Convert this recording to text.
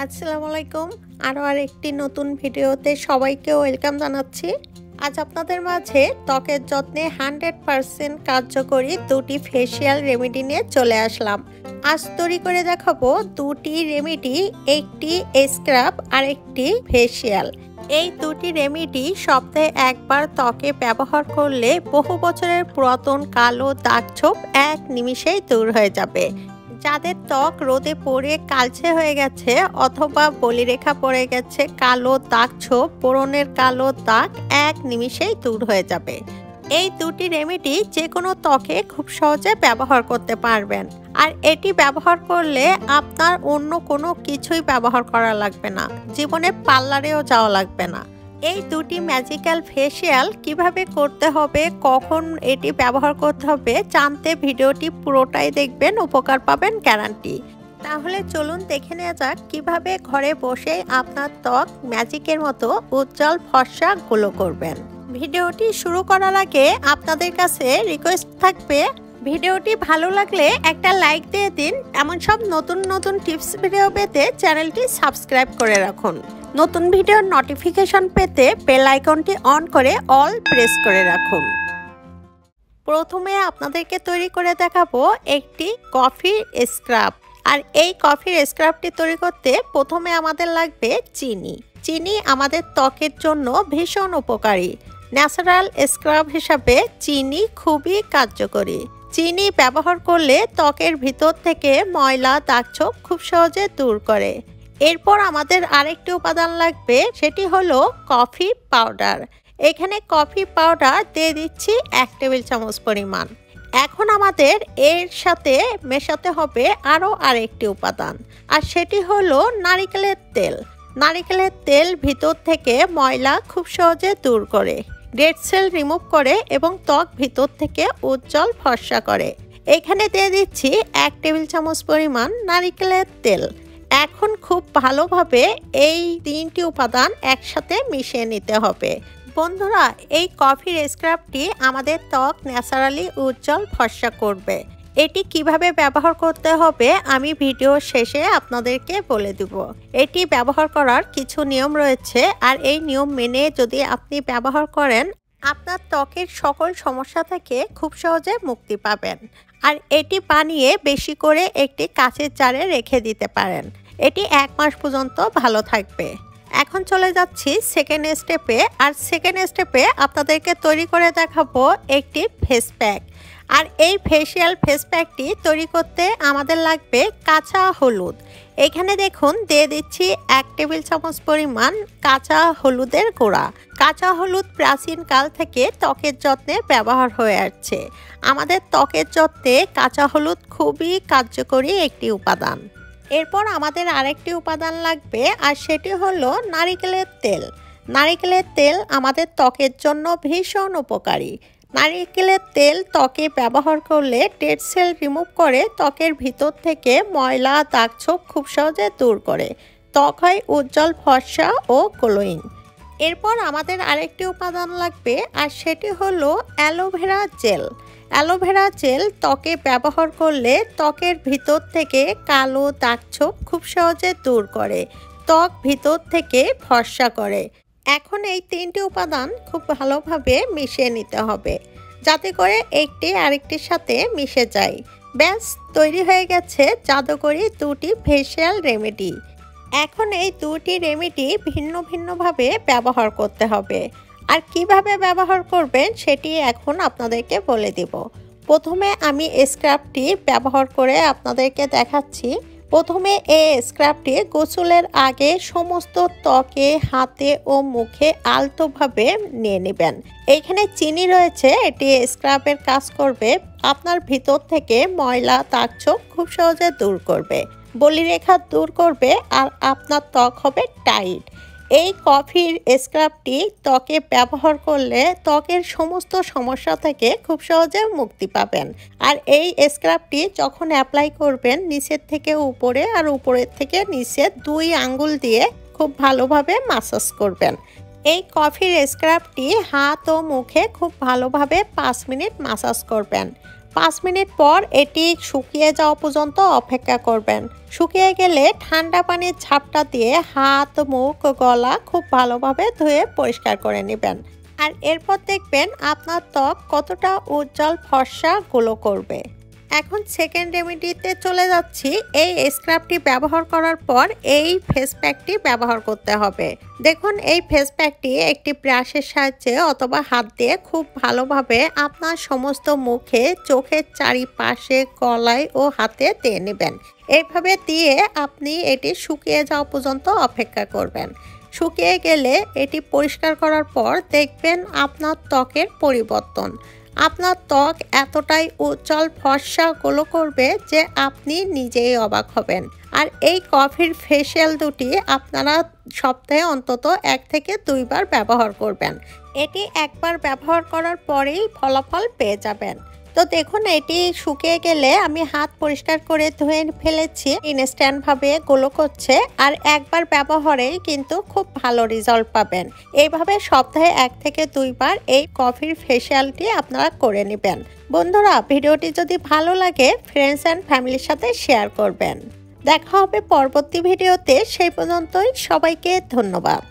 আসসালামু আলাইকুম। আরও আরেকটি নতুন ভিডিওতে সবাইকে ওয়েলকাম জানাচ্ছি। আজ আপনাদের মাঝে ত্বকের যত্নে 100% কার্যকরী দুটি ফেসিয়াল রেমেডি নিয়ে চলে আসলাম। আজ তৈরি করে দেখাবো দুটি রেমেডি, একটি স্ক্রাব আর একটি ফেসিয়াল। এই দুটি রেমেডি সপ্তাহে একবার ত্বকে ব্যবহার করলে বহু বছরের পুরাতন কালো দাগ-ছোপ এক নিমিষেই দূর হয়ে যাবে। যাদের ত্বক রোদে পড়ে কালচে হয়ে গেছে অথবা বলিরেখা পড়ে গেছে, কালো দাগ-ছোপ, ব্রণের কালো দাগ এক নিমিষেই দূর হয়ে যাবে। এই দুটি রেমেডি যে কোনো ত্বকে খুব সহজে ব্যবহার করতে পারবেন। আর এটি ব্যবহার করলে আপনার অন্য কোনো কিছুই ব্যবহার করা লাগবে না, জীবনে পার্লারেও যাওয়া লাগবে না। এই দুটি ম্যাজিক্যাল ফেসিয়াল কিভাবে করতে হবে, কখন এটি ব্যবহার করতে হবে জানতে ভিডিওটি পুরোটাই দেখবেন, উপকার পাবেন গ্যারান্টি। তাহলে চলুন দেখে নেওয়া যাক কিভাবে ঘরে বসে আপনার ত্বক ম্যাজিকের মতো উজ্জ্বল ফর্সা গ্লো করবেন। ভিডিওটি শুরু করার আগে আপনাদের কাছে রিকোয়েস্ট থাকবে, ভিডিওটি ভালো লাগলে একটা লাইক দিয়ে দিন। এমন সব নতুন নতুন টিপস ভিডিও পেতে চ্যানেলটি সাবস্ক্রাইব করে রাখুন। নতুন ভিডিওর নোটিফিকেশন পেতে বেল আইকনটি অন করে অল প্রেস করে রাখুন। প্রথমে আপনাদেরকে তৈরি করে দেখাবো একটি কফির স্ক্রাব। আর এই কফির স্ক্রাবটি তৈরি করতে প্রথমে আমাদের লাগবে চিনি। চিনি আমাদের ত্বকের জন্য ভীষণ উপকারী। ন্যাচারাল স্ক্রাব হিসাবে চিনি খুবই কার্যকরী। চিনি ব্যবহার করলে ত্বকের ভিতর থেকে ময়লা দাগ-ছোপ খুব সহজে দূর করে। এরপর আমাদের আরেকটি উপাদান লাগবে, সেটি হলো কফি পাউডার। এখানে কফি পাউডার দিয়ে দিচ্ছি 1 টেবিল চামচ পরিমাণ। এখন আমাদের এর সাথে মেশাতে হবে আরও আরেকটি উপাদান, আর সেটি হলো নারিকেলের তেল। নারিকেলের তেল ভিতর থেকে ময়লা খুব সহজে দূর করে, ডেড সেল রিমুভ করে এবং ত্বক ভিতর থেকে উজ্জ্বল ফর্সা করে। এখানে দিয়ে দিচ্ছি 1 টেবিল চামচ পরিমাণ নারিকেলের তেল। এখন খুব ভালোভাবে এই তিনটি উপাদান একসাথে মিশিয়ে নিতে হবে। বন্ধুরা, এই কফির স্ক্রাবটি আমাদের ত্বক ন্যাচারালি উজ্জ্বল ফর্সা করবে। এটি কিভাবে ব্যবহার করতে হবে আমি ভিডিও শেষে আপনাদেরকে বলে দিব। এটি ব্যবহার করার কিছু নিয়ম রয়েছে, আর এই নিয়ম মেনে যদি আপনি ব্যবহার করেন আপনার ত্বকের সকল সমস্যা থেকে খুব সহজে মুক্তি পাবেন। আর এটি বানিয়ে বেশি করে একটি কাঁচের জারে রেখে দিতে পারেন। এটি 1 মাস পর্যন্ত ভালো থাকবে। এখন চলে যাচ্ছি সেকেন্ড স্টেপে। আর সেকেন্ড স্টেপে আপনাদেরকে তৈরি করে দেখাবো একটি ফেস প্যাক। আর এই ফেসিয়াল ফেস প্যাকটি তৈরি করতে আমাদের লাগবে কাঁচা হলুদ। এখানে দেখুন দিয়ে দিচ্ছি 1 টেবিল চামচ পরিমাণ কাঁচা হলুদের গুঁড়া। কাঁচা হলুদ প্রাচীনকাল থেকে ত্বকের যত্নে ব্যবহার হয়ে আসছে। আমাদের ত্বকের যত্নে কাঁচা হলুদ খুবই কার্যকরী একটি উপাদান। এরপর আমাদের আরেকটি উপাদান লাগবে, আর সেটি হলো নারিকেলের তেল। নারিকেলের তেল আমাদের ত্বকের জন্য ভীষণ উপকারী। নারিকেলের তেল ত্বকে ব্যবহার করলে ডেড সেল রিমুভ করে ত্বকের ভিতর থেকে ময়লা দাগ-ছোপ খুব সহজে দূর করে। ত্বক হয় উজ্জ্বল ফর্সা ও গ্লোয়িং। এরপর আমাদের আরেকটি উপাদান লাগবে, আর সেটি হলো অ্যালোভেরা জেল। অ্যালোভেরা জেল ত্বকে ব্যবহার করলে ত্বকের ভিতর থেকে কালো দাগ-ছোপ খুব সহজে দূর করে, ত্বক ভিতর থেকে ফর্সা করে। এখন এই তিনটি উপাদান খুব ভালোভাবে মিশিয়ে নিতে হবে, যাতে করে একটি আরেকটির সাথে মিশে যায়। ব্যাস তৈরি হয়ে গেছে জাদুকরী দুটি ফেসিয়াল রেমেডি। এখন এই দুটি রেমেডি ভিন্ন ভিন্নভাবে ব্যবহার করতে হবে। আর কিভাবে ব্যবহার করবেন সেটি এখন আপনাদেরকে বলে দিব। প্রথমে আমি স্ক্রাবটি ব্যবহার করে আপনাদেরকে দেখাচ্ছি। প্রথমে এই স্ক্রাবটি গোসলের আগে সমস্ত ত্বকে, হাতে ও মুখে আলতোভাবে নিয়ে নেবেন। এইখানে চিনি রয়েছে, এটি স্ক্রাবের কাজ করবে। আপনার ভিতর থেকে ময়লা দাগ-ছোপ খুব সহজে দূর করবে, বলিরেখা দূর করবে, আর আপনার ত্বক হবে টাইট। এই কফির স্ক্রাবটি ত্বকে ব্যবহার করলে ত্বকের সমস্ত সমস্যা থেকে খুব সহজে মুক্তি পাবেন। আর এই স্ক্রাবটি যখন অ্যাপ্লাই করবেন নিচের থেকে উপরে আর উপরের থেকে নিচে 2 আঙ্গুল দিয়ে খুব ভালোভাবে মাসাজ করবেন। এই কফির স্ক্রাবটি হাত ও মুখে খুব ভালোভাবে 5 মিনিট মাসাজ করবেন। 5 মিনিট পর এটি শুকিয়ে যাওয়া পর্যন্ত অপেক্ষা করবেন। শুকিয়ে গেলে ঠান্ডা পানির ঝাপটা দিয়ে হাত, মুখ, গলা খুব ভালোভাবে ধুয়ে পরিষ্কার করে নেবেন। আর এরপর দেখবেন আপনার ত্বক কতটা উজ্জ্বল ফর্সা গ্লো করবে। এখন সেকেন্ড রেমেডিতে চলে যাচ্ছি। এই স্ক্রাবটি ব্যবহার করার পর এই ফেস প্যাকটি ব্যবহার করতে হবে। দেখুন এই ফেস প্যাকটি একটি ব্রাশের সাহায্যে অথবা হাত দিয়ে খুব ভালোভাবে আপনার সমস্ত মুখে, চোখের চারিপাশে, গলায় ও হাতে দিয়ে নেবেন। এইভাবে দিয়ে আপনি এটি শুকিয়ে যাওয়া পর্যন্ত অপেক্ষা করবেন। শুকিয়ে গেলে এটি পরিষ্কার করার পর দেখবেন আপনার ত্বকের পরিবর্তন। আপনার ত্বক এতটাই উজ্জ্বল ফর্সা গ্লো করবে যে আপনি নিজেই অবাক হবেন। আর এই কফির ফেসিয়াল দুটি আপনারা সপ্তাহে অন্তত 1 থেকে 2 বার ব্যবহার করবেন। এটি একবার ব্যবহার করার পরেই ফলাফল পেয়ে যাবেন। তো দেখুন এটি শুকিয়ে গেলে আমি হাত পরিষ্কার করে ধুয়ে ফেলেছি। ইনস্ট্যান্টভাবে গ্লো করছে আর একবার ব্যবহারেই কিন্তু খুব ভালো রেজাল্ট পাবেন। এইভাবে সপ্তাহে 1 থেকে 2 বার এই কফির ফেসিয়ালটি আপনারা করে নেবেন। বন্ধুরা, ভিডিওটি যদি ভালো লাগে ফ্রেন্ডস অ্যান্ড ফ্যামিলির সাথে শেয়ার করবেন। দেখা হবে পরবর্তী ভিডিওতে। সেই পর্যন্তই সবাইকে ধন্যবাদ।